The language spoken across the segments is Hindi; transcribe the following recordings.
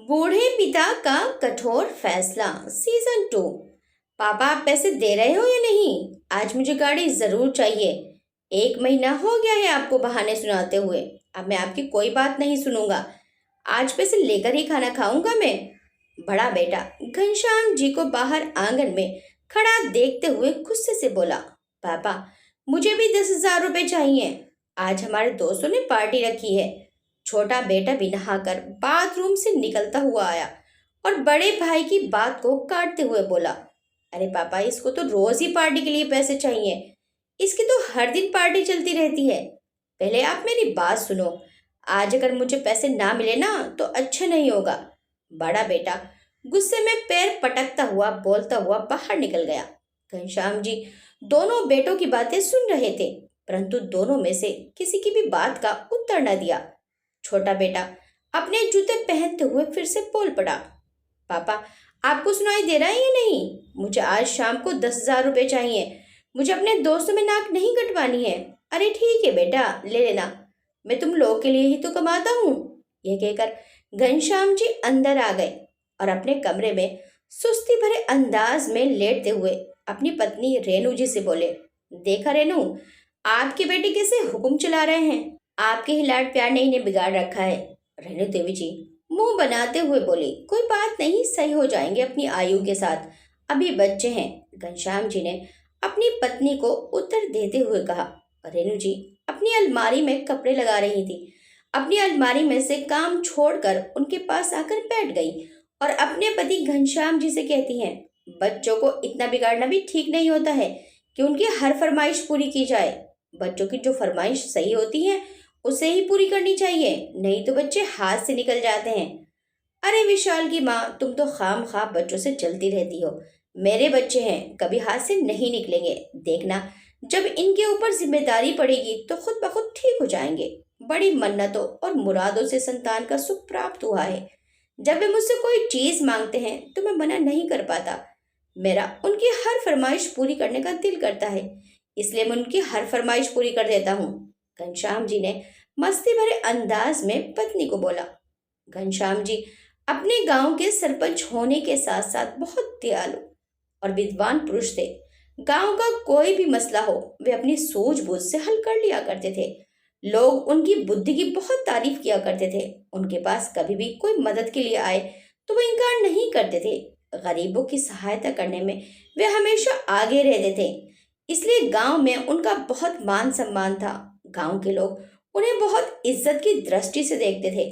बूढ़े पिता का कठोर फैसला सीजन 2। पापा आप पैसे दे रहे हो या नहीं? आज मुझे गाड़ी जरूर चाहिए। 1 महीना हो गया है आपको बहाने सुनाते हुए। अब मैं आपकी कोई बात नहीं सुनूंगा। आज पैसे लेकर ही खाना खाऊंगा मैं। बड़ा बेटा घनश्याम जी को बाहर आंगन में खड़ा देखते हुए गुस्से से बोला, पापा मुझे भी 10,000 रुपए चाहिए। आज हमारे दोस्तों ने पार्टी रखी है। छोटा बेटा भी नहाकर बाथरूम से निकलता हुआ आया और बड़े भाई की बात को काटते हुए बोला, अरे पापा इसको तो रोज ही पार्टी के लिए पैसे चाहिए। इसकी तो हर दिन पार्टी चलती रहती है। पहले आप मेरी बात सुनो। आज अगर मुझे पैसे ना मिले ना तो अच्छा नहीं होगा। बड़ा बेटा गुस्से में पैर पटकता हुआ बोलता हुआ बाहर निकल गया। घनश्याम जी दोनों बेटों की बातें सुन रहे थे, परंतु दोनों में से किसी की भी बात का उत्तर न दिया। छोटा बेटा अपने जूते पहनते हुए फिर से बोल पड़ा, पापा आपको सुनाई दे रहा है या नहीं? मुझे आज शाम को 10,000 रुपए चाहिए। मुझे अपने दोस्तों में नाक नहीं कटवानी है। अरे ठीक है बेटा ले लेना, मैं तुम लोगों के लिए ही तो कमाता हूँ। यह कहकर घनश्याम जी अंदर आ गए और अपने कमरे में सुस्ती भरे अंदाज में लेटते हुए अपनी पत्नी रेणु जी से बोले, देखा रेणु, आपके बेटे कैसे हुक्म चला रहे हैं। आपके ही लाड प्यार ने इन्हें बिगाड़ रखा है। रेणु देवी जी मुंह बनाते हुए बोली, कोई बात नहीं, सही हो जाएंगे अपनी आयु के साथ, अभी बच्चे हैं। घनश्याम जी ने अपनी पत्नी को उत्तर देते हुए कहा। रेणु जी अपनी अलमारी में कपड़े लगा रही थी। अपनी अलमारी में से काम छोड़कर उनके पास आकर बैठ गई और अपने पति घनश्याम जी से कहती हैं, बच्चों को इतना बिगाड़ना भी ठीक नहीं होता है कि उनकी हर फरमाइश पूरी की जाए। बच्चों की जो फरमाइश सही होती है उसे ही पूरी करनी चाहिए, नहीं तो बच्चे हाथ से निकल जाते हैं। अरे विशाल की माँ, तुम तो खाम खा बच्चों से चलती रहती हो। मेरे बच्चे हैं, कभी हाथ से नहीं निकलेंगे। देखना जब इनके ऊपर जिम्मेदारी पड़ेगी तो खुद ब खुद ठीक हो जाएंगे। बड़ी मन्नतों और मुरादों से संतान का सुख प्राप्त हुआ है। जब वे मुझसे कोई चीज मांगते हैं तो मैं मना नहीं कर पाता। मेरा उनकी हर फरमाइश पूरी करने का दिल करता है, इसलिए मैं उनकी हर फरमाइश पूरी कर देता हूँ। घनश्याम जी ने मस्ती भरे अंदाज में पत्नी को बोला। घनश्याम जी अपने गांव के सरपंच होने के साथ साथ बहुत दयालु और विद्वान पुरुष थे। गांव का कोई भी मसला हो वे अपनी सूझबूझ से हल कर लिया करते थे। लोग उनकी बुद्धि की बहुत तारीफ किया करते थे। उनके पास कभी भी कोई मदद के लिए आए तो वे इनकार नहीं करते थे। गरीबों की सहायता करने में वे हमेशा आगे रहते थे, इसलिए गांव में उनका बहुत मान सम्मान था। गांव के लोग उन्हें बहुत इज्जत की दृष्टि से देखते थे।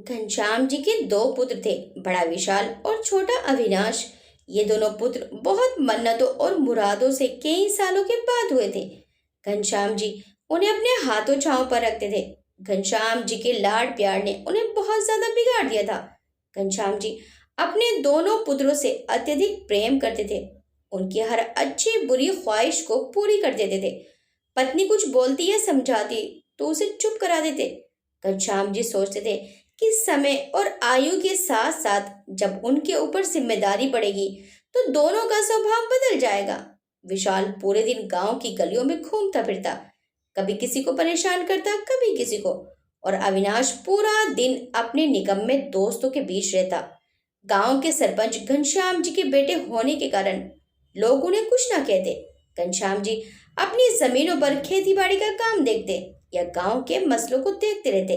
घनश्याम जी के 2 पुत्र थे, बड़ा विशाल और छोटा अविनाश। ये दोनों पुत्र बहुत मन्नतों और मुरादों से कई सालों के बाद हुए थे। घनश्याम जी उन्हें अपने हाथों छांव पर रखते थे। घनश्याम जी के लाड प्यार ने उन्हें बहुत ज्यादा बिगाड़ दिया था। घनश्याम जी अपने दोनों पुत्रों से अत्यधिक प्रेम करते थे। उनकी हर अच्छी बुरी ख्वाहिश को पूरी कर देते थे। पत्नी कुछ बोलती या समझाती तो उसे चुप करा देते। घनश्याम जी सोचते थे कि समय और आयु के साथ साथ जब उनके ऊपर जिम्मेदारी पड़ेगी तो दोनों का स्वभाव बदल जाएगा। विशाल पूरे दिन गांव की गलियों में घूमता फिरता, कभी किसी को परेशान करता कभी किसी को, और अविनाश पूरा दिन अपने निकम्मे दोस्तों के बीच रहता। गांव के सरपंच घनश्याम जी के बेटे होने के कारण लोग उन्हें कुछ ना कहते। घनश्याम जी अपनी जमीनों पर खेती बाड़ी का काम देखते या गांव के मसलों को देखते रहते,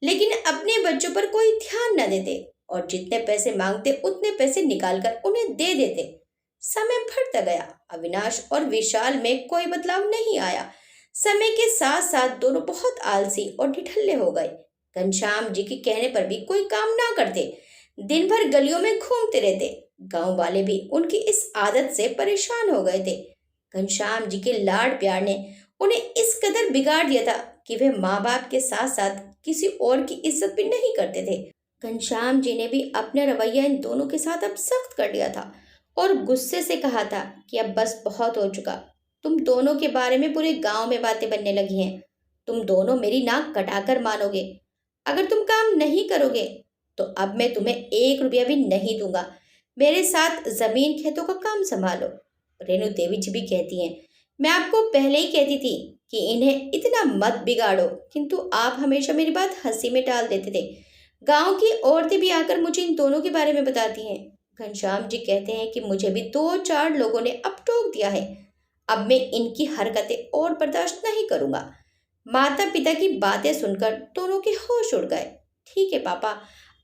लेकिन अपने बच्चों पर कोई ध्यान न देते और जितने पैसे मांगते उतने पैसे निकालकर उन्हें दे देते। समय बढ़ता गया, अविनाश और विशाल में कोई बदलाव नहीं आया। समय के साथ साथ दोनों बहुत आलसी और ढिठल्ले हो गए। घनश्याम जी के कहने पर भी कोई काम ना करते, दिन भर गलियों में घूमते रहते। गांव वाले भी उनकी इस आदत से परेशान हो गए थे। घनश्याम जी के लाड प्यार ने उन्हें इस कदर बिगाड़ दिया था कि वे माँ बाप के साथ साथ किसी और की इज्जत भी नहीं करते थे। घनश्याम जी ने भी अपना रवैया इन दोनों के साथ अब सख्त कर दिया था और गुस्से से कहा था कि अब बस बहुत हो चुका। तुम दोनों के बारे में पूरे गांव में बातें बनने लगी हैं। तुम दोनों मेरी नाक कटाकर मानोगे। अगर तुम काम नहीं करोगे तो अब मैं तुम्हें 1 रुपया भी नहीं दूंगा। मेरे साथ जमीन खेतों का काम संभालो। रेणु देवी जी भी कहती हैं, मैं आपको पहले ही कहती थी कि इन्हें इतना मत बिगाड़ो, किंतु आप हमेशा मेरी बात हंसी में टाल देते थे। गांव की औरतें भी आकर मुझे इन दोनों के बारे में बताती हैं। घनश्याम जी कहते हैं कि मुझे भी दो चार लोगों ने अब टोक दिया है। अब मैं इनकी हरकतें और बर्दाश्त नहीं करूंगा। माता पिता की बातें सुनकर दोनों के होश उड़ गए। ठीक है पापा,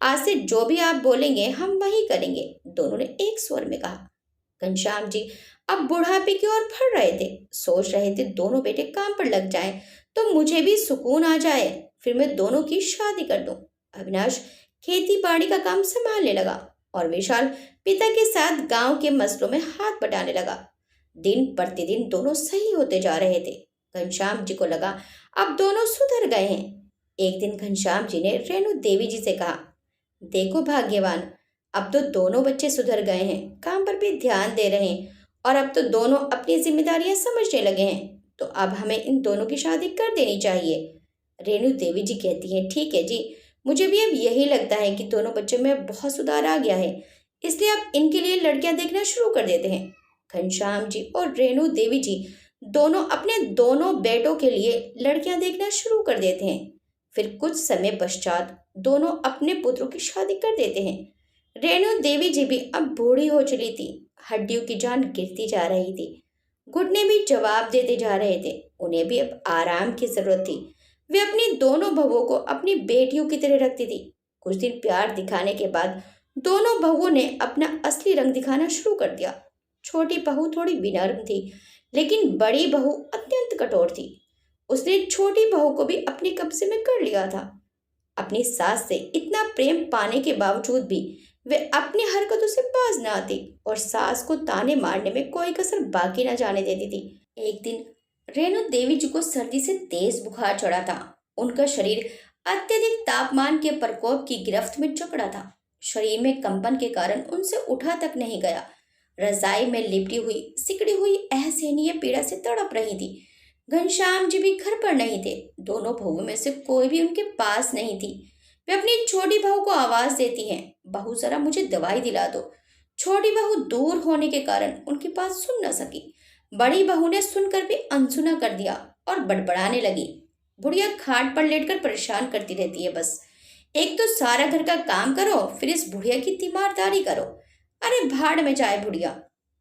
आज से जो भी आप बोलेंगे हम वही करेंगे, दोनों ने एक स्वर में कहा। घनश्याम जी अब बुढ़ापे की ओर बढ़ रहे थे। सोच रहे थे दोनों बेटे काम पर लग जाएं तो मुझे भी सुकून आ जाए, फिर मैं दोनों की शादी कर दूं। अविनाश खेती बाड़ी का काम संभालने लगा और विशाल पिता के साथ गांव के मसलों में हाथ बटाने लगा। दिन प्रतिदिन दोनों सही होते जा रहे थे। घनश्याम जी को लगा अब दोनों सुधर गए हैं। एक दिन घनश्याम जी ने रेणु देवी जी से कहा, देखो भाग्यवान, अब तो दोनों बच्चे सुधर गए हैं, काम पर भी ध्यान दे रहे हैं और अब तो दोनों अपनी जिम्मेदारियां समझने लगे हैं, तो अब हमें इन दोनों की शादी कर देनी चाहिए। रेणु देवी जी कहती हैं, ठीक है जी, मुझे भी अब यही लगता है कि दोनों बच्चों में बहुत सुधार आ गया है, इसलिए अब इनके लिए लड़कियां देखना शुरू कर देते हैं। घनश्याम जी और रेणु देवी जी दोनों अपने दोनों बेटों के लिए लड़कियां देखना शुरू कर देते हैं। फिर कुछ समय पश्चात दोनों अपने पुत्रों की शादी कर देते हैं। रेणु देवी जी भी अब बूढ़ी हो चुकी थी। हड्डियों की जान गिरती जा रही थी। घुटने भी जवाब देते जा रहे थे। उन्हें भी अब आराम की जरूरत थी। वे अपनी दोनों बहुओं को अपनी बेटियों की तरह रखती थी। कुछ दिन प्यार दिखाने के बाद दोनों बहुओं ने अपना असली रंग दिखाना शुरू कर दिया। छोटी बहू थोड़ी विनम्र थी, लेकिन बड़ी बहू अत्यंत कठोर थी। उसने छोटी बहू को भी अपने कब्जे में कर लिया था। अपनी सास से इतना प्रेम पाने के बावजूद भी वे अपनी हरकतों से बाज न आती और सास को ताने मारने में कोई कसर बाकी न जाने देती थी। एक दिन रेणु देवी जी को सर्दी से तेज बुखार चढ़ा था। उनका शरीर अत्यधिक तापमान के प्रकोप की गिरफ्त में जकड़ा था। शरीर में कंपन के कारण उनसे उठा तक नहीं गया। रजाई में लिपटी हुई सिकड़ी हुई असहनीय पीड़ा से तड़प रही थी। घनश्याम जी भी घर पर नहीं थे। दोनों बहुओं में से कोई भी उनके पास नहीं थी। वे अपनी छोटी बहू को आवाज देती हैं, बहू जरा मुझे दवाई दिला दो। छोटी बहू दूर होने के कारण उनकी बात सुन न सकी। बड़ी बहू ने सुनकर भी अनसुना कर दिया और बड़बड़ाने लगी, बुढ़िया खाट पर लेटकर परेशान करती रहती है बस। एक तो सारा घर का काम करो, फिर इस बुढ़िया की तीमारदारी करो। अरे भाड़ में जाए बुढ़िया।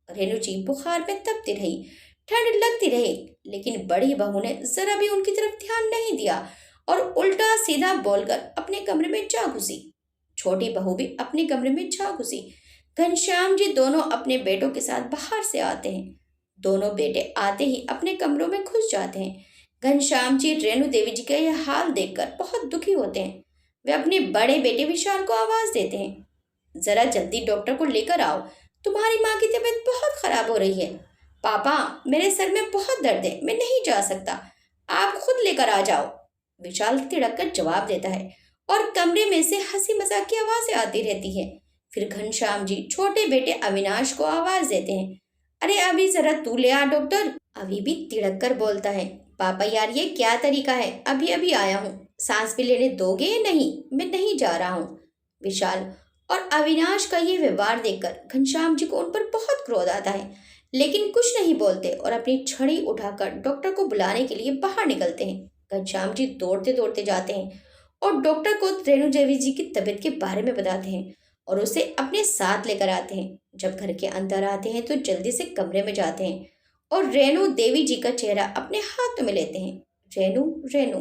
रेणु जी बुखार में तपती रही, ठंड लगती रही, लेकिन बड़ी बहू ने जरा भी उनकी तरफ ध्यान नहीं दिया और उल्टा सीधा बोलकर अपने कमरे में जा घुसी। छोटी बहू भी अपने कमरे में जा घुसी। घनश्याम जी दोनों अपने बेटों के साथ बाहर से आते हैं। दोनों बेटे आते ही अपने कमरों में घुस जाते हैं। घनश्याम जी रेणु देवी जी का यह हाल देखकर बहुत दुखी होते हैं। वे अपने बड़े बेटे विशाल को आवाज देते हैं, जरा जल्दी डॉक्टर को लेकर आओ, तुम्हारी माँ की तबीयत बहुत खराब हो रही है। पापा, मेरे सर में बहुत दर्द है, मैं नहीं जा सकता, आप खुद लेकर आ जाओ। विशाल तिड़क कर जवाब देता है और कमरे में से हंसी मजाक की आवाजें आती रहती है। फिर घनश्याम जी छोटे बेटे अविनाश को आवाज देते हैं, अरे अभी जरा तू ले आ डॉक्टर। अभी भी तिड़क कर बोलता है, पापा यार ये क्या तरीका है, अभी अभी आया हूँ, सांस भी लेने दोगे या नहीं, मैं नहीं जा रहा हूँ। विशाल और अविनाश का ये व्यवहार देखकर घनश्याम जी को उन पर बहुत क्रोध आता है, लेकिन कुछ नहीं बोलते और अपनी छड़ी उठाकर डॉक्टर को बुलाने के लिए बाहर निकलते हैं। घनश्याम जी दौड़ते दौड़ते जाते हैं और डॉक्टर को रेणु देवी जी की तबीयत के बारे में बताते हैं और उसे अपने साथ लेकर आते हैं। जब घर के अंदर आते हैं तो जल्दी से कमरे में जाते हैं और रेणु देवी जी का चेहरा अपने हाथों में लेते हैं। रेणु, रेणु,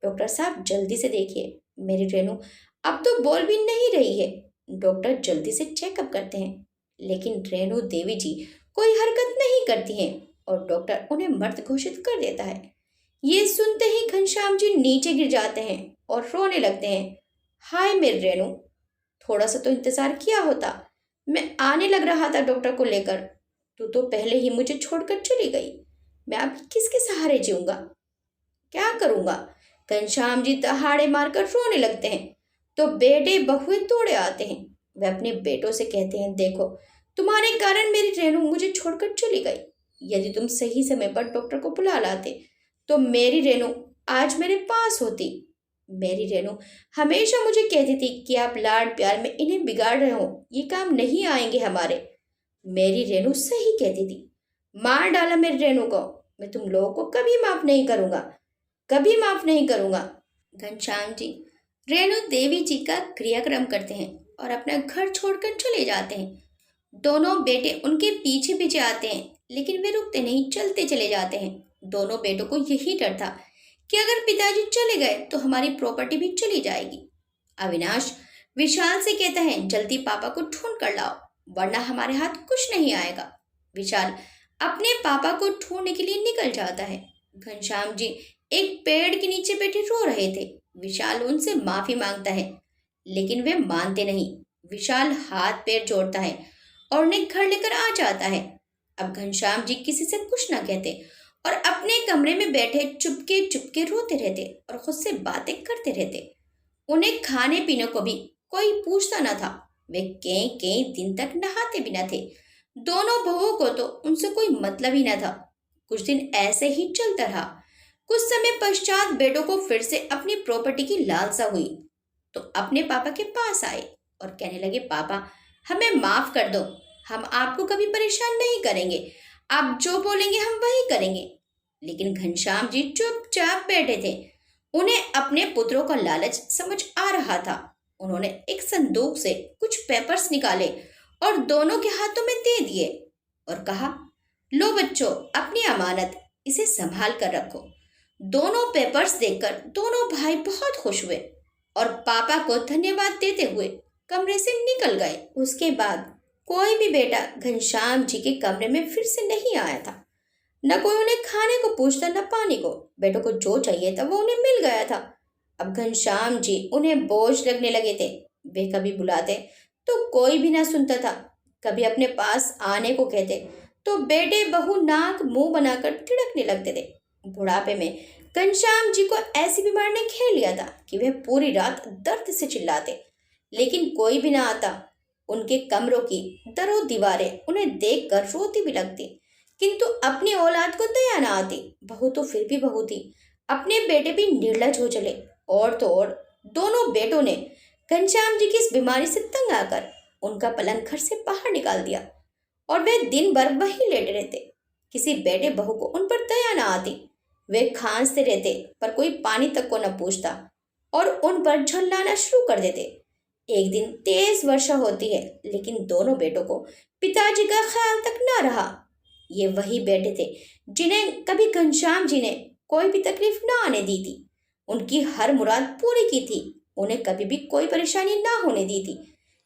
डॉक्टर साहब जल्दी से देखिए, मेरी रेणु अब तो बोल भी नहीं रही है। डॉक्टर जल्दी से चेकअप करते हैं, लेकिन रेणु देवी जी कोई हरकत नहीं करती हैं और डॉक्टर उन्हें मृत घोषित कर देता है। ये सुनते ही घनश्याम जी नीचे गिर जाते हैं और रोने लगते हैं। हाय मेरी रेणु, थोड़ा सा तो इंतजार किया होता, मैं आने लग रहा था डॉक्टर को लेकर, तू तो पहले ही मुझे छोड़कर चली गई। मैं अब किसके सहारे जीऊंगा, क्या करूंगा। घनश्याम जी दहाड़े मारकर रोने लगते हैं तो बेटे बहुएं दौड़े आते हैं। वे अपने बेटों से कहते हैं, देखो तुम्हारे कारण मेरी रेणु मुझे छोड़कर चली गई। यदि तुम सही समय पर डॉक्टर को बुला लाते तो मेरी रेणु आज मेरे पास होती। मेरी रेणु हमेशा मुझे कहती थी कि आप लाड प्यार में इन्हें बिगाड़ रहे हो, ये काम नहीं आएंगे हमारे। मेरी रेणु सही कहती थी, मार डाला मेरी रेणु को, मैं तुम लोगों को कभी माफ नहीं करूंगा, कभी माफ नहीं करूंगा। घनश्याम जी रेणु देवी जी का क्रियाक्रम करते हैं और अपना घर छोड़कर चले जाते हैं। दोनों बेटे उनके पीछे पीछे आते हैं, लेकिन वे रुकते नहीं, चलते चले जाते हैं। दोनों बेटों को यही डर था कि अगर पिताजी चले गए तो हमारी प्रॉपर्टी भी चली जाएगी। अविनाश विशाल से कहता है, जल्दी पापा को ढूंढ कर लाओ, वरना हमारे हाथ कुछ नहीं आएगा। विशाल अपने पापा को ढूंढने के लिए निकल जाता है। घनश्याम जी एक पेड़ के नीचे बैठे रो रहे थे। विशाल उनसे माफी मांगता है, लेकिन वे मानते नहीं। विशाल हाथ पैर जोड़ता है और उन्हें घर लेकर आ जाता है। अब घनश्याम जी किसी से कुछ ना कहते और अपने कमरे में बैठे चुपके चुपके रोते रहते और खुद से बातें करते रहते। उन्हें खाने पीने को भी कोई पूछता न था। वे कई कई दिन तक नहाते भी न थे। दोनों बहुओं को तो उनसे कोई मतलब ही न था। कुछ दिन ऐसे ही चलता रहा। कुछ समय पश्चात बेटों को फिर से अपनी प्रॉपर्टी की लालसा हुई, तो अपने पापा के पास आए और कहने लगे, पापा हमें माफ कर दो, हम आपको कभी परेशान नहीं करेंगे, आप जो बोलेंगे हम वही करेंगे। लेकिन घनश्याम जी चुपचाप बैठे थे। उन्हें अपने पुत्रों का लालच समझ आ रहा था। उन्होंने एक संदूक से कुछ पेपर्स निकाले और दोनों के हाथों में दे दिए और कहा, लो बच्चों, अपनी अमानत, इसे संभाल कर रखो। दोनों पेपर्स देखकर दोनों भाई बहुत खुश हुए और पापा को धन्यवाद देते हुए कमरे से निकल गए। उसके बाद कोई भी बेटा घनश्याम जी के कमरे में फिर से नहीं आया था। न कोई उन्हें खाने को पूछता, न पानी को। बेटों को जो चाहिए था वो उन्हें मिल गया था। अब घनश्याम जी उन्हें बोझ लगने लगे थे। वे कभी बुलाते तो कोई भी ना सुनता था, कभी अपने पास आने को कहते तो बेटे बहू नाक मुंह बनाकर थिड़कने लगते थे। बुढ़ापे में घनश्याम जी को ऐसी बीमारी ने घेर लिया था कि वे पूरी रात दर्द से चिल्लाते, लेकिन कोई भी ना आता। उनके कमरों की दरों दीवारें उन्हें देखकर रोती भी लगती, किंतु अपनी औलाद को दया न आती। बहू तो फिर भी बहू थी, अपने बेटे भी निर्लज हो चले। और तो और दोनों बेटों ने घनश्याम जी की इस बीमारी से तंग आकर उनका पलंग घर से बाहर निकाल दिया और वे दिन भर वहीं लेटे रहते। किसी बेटे बहू को उन पर दया न आती। वे खांसते रहते पर कोई पानी तक को न पूछता और उन पर झल्लाना शुरू कर देते। एक दिन तेज वर्षा होती है, लेकिन दोनों बेटों को पिताजी का ख्याल तक न रहा। ये वही बेटे थे जिन्हें कभी घनश्याम जी ने कोई भी तकलीफ न आने दी थी। उनकी हर मुराद पूरी की थी। उन्हें कभी भी कोई परेशानी ना होने दी थी।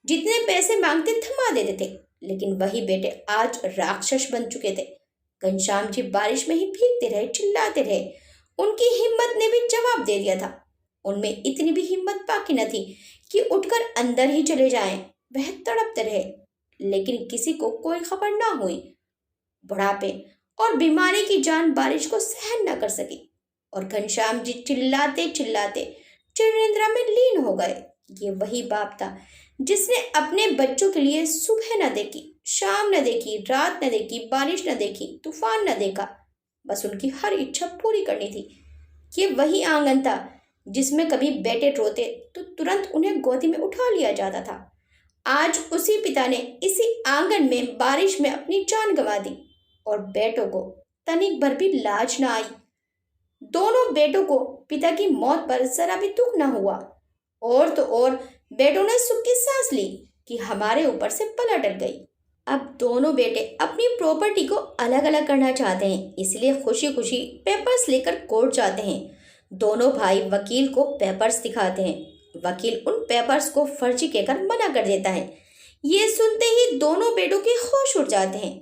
जितने पैसे मांगते थमा देते थे। लेकिन वही बेटे आज राक्षस बन चुके थे। घनश्याम जी बारिश में ही भीगते रहे, चिल्लाते रहे। उनकी हिम्मत ने भी जवाब दे दिया था। उनमें इतनी भी हिम्मत बाकी न थी कि उठकर अंदर ही चले जाएं। वह तड़पते रहे, लेकिन किसी को कोई खबर ना हुई। बुढ़ापे और बीमारी की जान बारिश को सहन न कर सकी और घनश्याम जी चिल्लाते चिल्लाते चिरनिद्रा में लीन हो गए। ये वही बाप था जिसने अपने बच्चों के लिए सुबह न देखी, शाम न देखी, रात न देखी, बारिश न देखी, तूफान न देखा, बस उनकी हर इच्छा पूरी करनी थी। ये वही आंगन था जिसमें कभी बेटे रोते तो तुरंत उन्हें गोदी में उठा लिया जाता था। आज उसी पिता ने इसी आंगन में बारिश में अपनी जान गंवा दी और बेटों को तनिक भर भी लाज न आई। दोनों बेटों को पिता की मौत पर जरा भी दुख न हुआ। और तो और बेटों ने सुख की सांस ली कि हमारे ऊपर से पलट अट गई। अब दोनों बेटे अपनी प्रॉपर्टी को अलग अलग करना चाहते हैं, इसलिए खुशी खुशी पेपर्स लेकर कोर्ट जाते हैं। दोनों भाई वकील को पेपर्स दिखाते हैं। वकील उन पेपर्स को फर्जी कहकर मना कर देता है। ये सुनते ही दोनों बेटों के होश उड़ जाते हैं।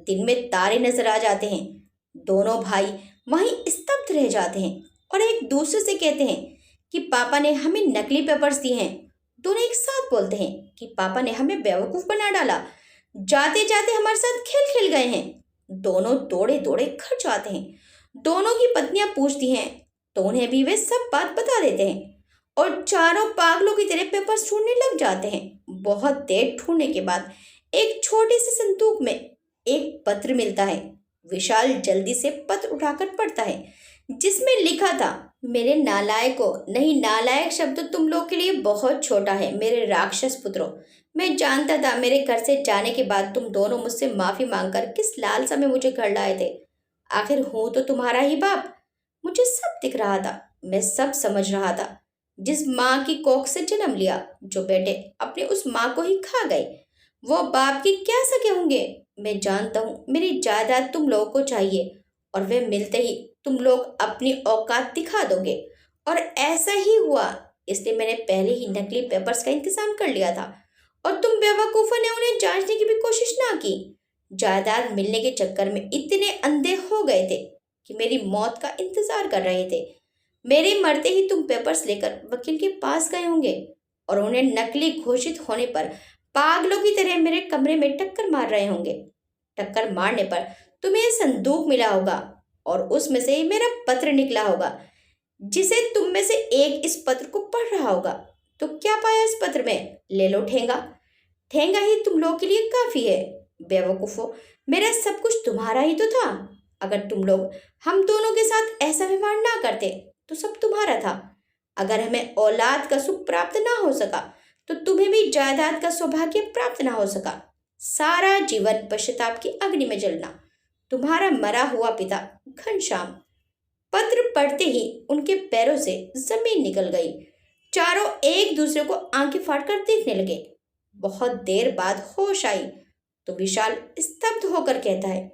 दिन में तारे नजर आ जाते हैं। दोनों भाई वहीं स्तब्ध रह जाते हैं और एक दूसरे से कहते हैं कि पापा ने हमें नकली पेपर्स दिए हैं। दोनों एक साथ बोलते हैं कि पापा ने हमें बेवकूफ बना डाला, जाते जाते हमारे साथ खेल खेल गए हैं। दोनों दौड़े दौड़े घर जाते हैं। दोनों की पत्नियां पूछती हैं तो उन्हें भी वे सब बात बता देते हैं और चारों पागलों की तरह पेपर्स ढूंढने लग जाते हैं। बहुत देर ढूंढने के बाद एक छोटे से संदूक में एक पत्र मिलता है। विशाल जल्दी से पत्र उठाकर पढ़ता है, जिसमें लिखा था, मेरे नालायकों, नहीं, नालायक शब्द तुम लोग के लिए बहुत छोटा है। मेरे राक्षस पुत्रों, मैं जानता था मेरे घर से जाने के बाद तुम दोनों मुझसे माफी मांगकर किस लालसा में मुझे घर लाए थे। आखिर हूं तो तुम्हारा ही बाप। मुझे सब दिख रहा था, मैं सब समझ रहा था। जिस माँ की कोख से जन्म लिया, जो बेटे अपने उस माँ को ही खा गए, वो बाप की क्या सके होंगे। मैं जानता हूँ मेरी जायदाद तुम लोगों को चाहिए और वे मिलते ही तुम लोग अपनी औकात दिखा दोगे। और ऐसा ही हुआ, इसलिए मैंने पहले ही नकली पेपर्स का इंतजाम कर लिया था और तुम बेवकूफों ने उन्हें जांचने की भी कोशिश ना की। जायदाद मिलने के चक्कर में इतने अंधे हो गए थे कि मेरी मौत का इंतजार कर रहे थे। मेरे मरते ही तुम पेपर्स लेकर वकील के पास गए होंगे और उन्हें नकली घोषित होने पर पागलों की तरह मेरे कमरे में टक्कर मार रहे होंगे। टक्कर मारने पर तुम्हें ये संदूक मिला होगा और उसमें से मेरा पत्र निकला होगा, जिसे तुम में से एक इस पत्र को पढ़ रहा होगा। तो क्या पाया इस पत्र में? ले लो ठेंगा। ठेंगा ही तुम लोग के लिए काफी है। बेवकूफो, मेरा सब कुछ तुम्हारा ही तो था। अगर तुम लोग हम दोनों के साथ ऐसा व्यवहार ना करते तो सब तुम्हारा था। अगर हमें औलाद का सुख प्राप्त ना हो सका तो तुम्हें भी जायदाद का सौभाग्य प्राप्त ना हो सका। सारा जीवन पश्चाताप की अग्नि में जलना। तुम्हारा मरा हुआ पिता घनश्याम। पत्र पढ़ते ही उनके पैरों से जमीन निकल गई। चारों एक दूसरे को आंखें फाड़कर देखने लगे। बहुत देर बाद होश आई तो विशाल स्तब्ध होकर कहता है,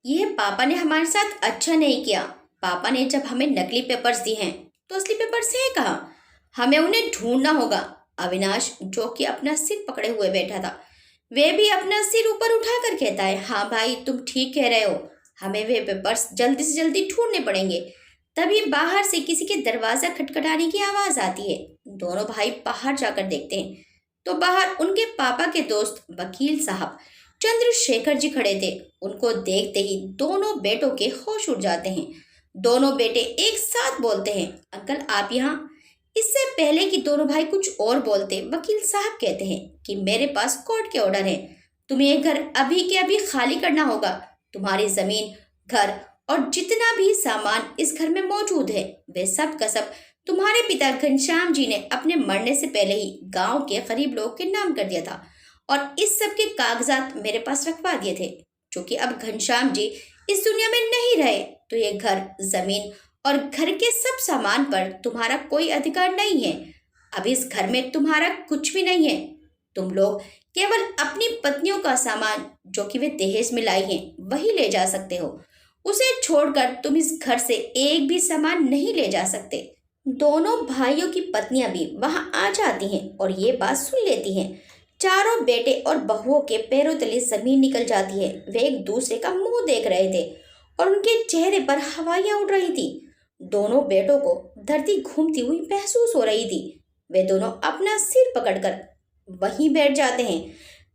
यह पापा ने हमारे साथ अच्छा नहीं किया। पापा ने जब हमें नकली पेपर्स दिए हैं तो असली पेपर्स है कहाँ? हमें उन्हें ढूंढना होगा। अविनाश, जो कि अपना सिर पकड़े हुए बैठा था, वे भी अपना सिर ऊपर उठाकर कहता है, हाँ भाई, तुम ठीक कह रहे हो। हमें वे पेपर्स जल्दी से जल्दी ढूंढने पड़ेंगे। तभी बाहर से किसी के दरवाजा खटखटाने की आवाज आती है। दोनों भाई बाहर जाकर देखते हैं तो बाहर उनके पापा के दोस्त वकील साहब चंद्रशेखर जी खड़े थे। उनको देखते ही दोनों बेटों के होश उड़ जाते हैं। दोनों बेटे एक साथ बोलते हैं, अंकल आप यहाँ। इससे पहले कि दोनों भाई कुछ और बोलते, वकील साहब कहते हैं कि मेरे पास कोर्ट के ऑर्डर हैं। तुम्हें ये घर अभी के अभी खाली करना होगा। तुम्हारी जमीन, घर और जितना भी सामान इस घर में मौजूद है, वे सब का सब तुम्हारे पिता घनश्याम जी ने अपने मरने से पहले ही गांव के गरीब लोगों के नाम कर दिया था और इस सब के कागजात मेरे पास रखवा दिए थे। क्योंकि अब घनश्याम जी इस दुनिया में नहीं रहे तो ये घर, जमीन और घर के सब सामान पर तुम्हारा कोई अधिकार नहीं है। अब इस घर में तुम्हारा कुछ भी नहीं है। तुम लोग केवल अपनी पत्नियों का सामान, जो कि वे दहेज में लाई हैं, वही ले जा सकते हो। उसे छोड़कर तुम इस घर से एक भी सामान नहीं ले जा सकते। दोनों भाइयों की पत्नियां भी वहां आ जाती हैं और ये बात सुन लेती हैं। चारों बेटे और बहुओं के पैरों तले जमीन निकल जाती है। वे एक दूसरे का मुंह देख रहे थे और उनके चेहरे पर हवाइयां उड़ रही थी। दोनों बेटों को धरती घूमती हुई महसूस हो रही थी। वे दोनों अपना सिर पकड़कर वहीं बैठ जाते हैं।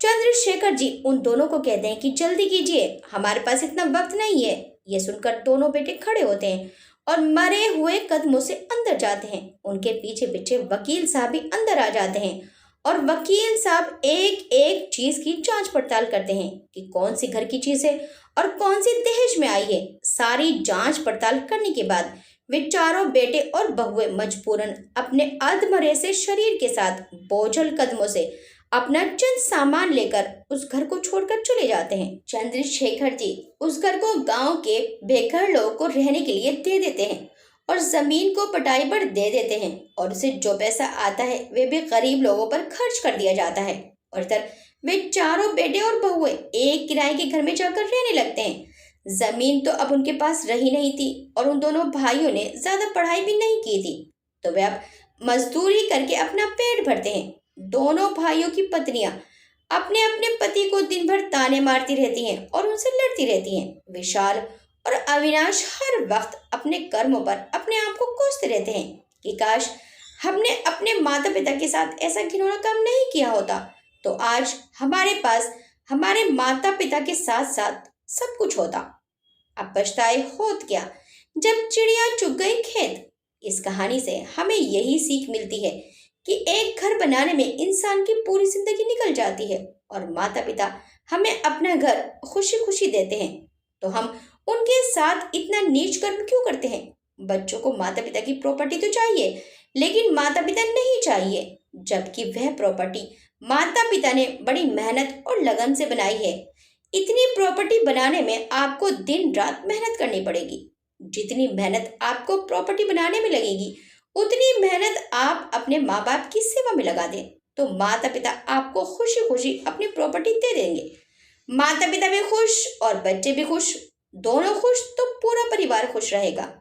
चंद्रशेखर जी उन दोनों को कहते हैं कि जल्दी कीजिए, हमारे पास इतना वक्त नहीं है। ये सुनकर दोनों बेटे खड़े होते हैं और मरे हुए कदमों से अंदर जाते हैं। उनके पीछे पीछे वकील साहब भी अंदर आ जाते हैं और वकील साहब एक एक चीज की जांच पड़ताल करते हैं कि कौन सी घर की चीज है और कौन सी दहेज में आई है। सारी जांच पड़ताल करने के बाद वे चारों बेटे और बहुएं मजबूरन अपने अधमरे से शरीर के साथ बोझल कदमों से अपना चंद सामान लेकर उस घर को छोड़कर चले जाते हैं। चंद्रशेखर जी उस घर को गांव के बेघर लोगों को रहने के लिए दे देते हैं और जमीन को पटाई पर दे देते हैं और उसे जो पैसा आता है वे भी गरीब लोगों पर खर्च कर दिया जाता है। और इधर वे चारों बेटे और बहुएं एक किराए के घर में जाकर रहने लगते हैं। जमीन तो अब उनके पास रही नहीं थी और उन दोनों भाइयों ने ज्यादा पढ़ाई भी नहीं की थी, तो वे अब मजदूरी करके अपना पेट भरते हैं। दोनों भाइयों की पत्नियां अपने अपने पति को दिन भर ताने मारती रहती हैं और उनसे लड़ती रहती हैं। विशाल और अविनाश हर वक्त अपने कर्मों पर अपने आप को कोसते रहते हैं कि काश हमने अपने माता पिता के साथ ऐसा घिनौना काम नहीं किया होता, तो आज हमारे पास हमारे माता पिता के साथ साथ सब कुछ होता। अब पछताए होत क्या जब चिड़िया चुग गई खेत। इस कहानी से हमें यही सीख मिलती है कि एक घर बनाने में इंसान की पूरी जिंदगी निकल जाती है और माता पिता हमें अपना घर खुशी खुशी देते हैं, तो हम उनके साथ इतना नीच कर्म क्यों करते हैं। बच्चों को माता पिता की प्रॉपर्टी तो चाहिए, लेकिन माता पिता नहीं चाहिए, जबकि वह प्रॉपर्टी माता पिता ने बड़ी मेहनत और लगन से बनाई है। इतनी प्रॉपर्टी बनाने में आपको दिन रात मेहनत करनी पड़ेगी। जितनी मेहनत आपको प्रॉपर्टी बनाने में लगेगी, उतनी मेहनत आप अपने माँ बाप की सेवा में लगा दें तो माता पिता आपको खुशी खुशी अपनी प्रॉपर्टी दे देंगे। माता पिता भी खुश और बच्चे भी खुश, दोनों खुश तो पूरा परिवार खुश रहेगा।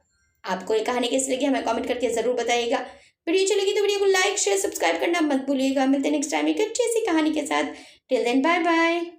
आपको ये कहानी कैसी लगी हमें कमेंट करके जरूर बताइएगा। वीडियो अच्छी लगी तो वीडियो को लाइक शेयर सब्सक्राइब करना मत भूलिएगा। मिलते हैं नेक्स्ट टाइम एक अच्छी सी कहानी के साथ। Till then bye bye.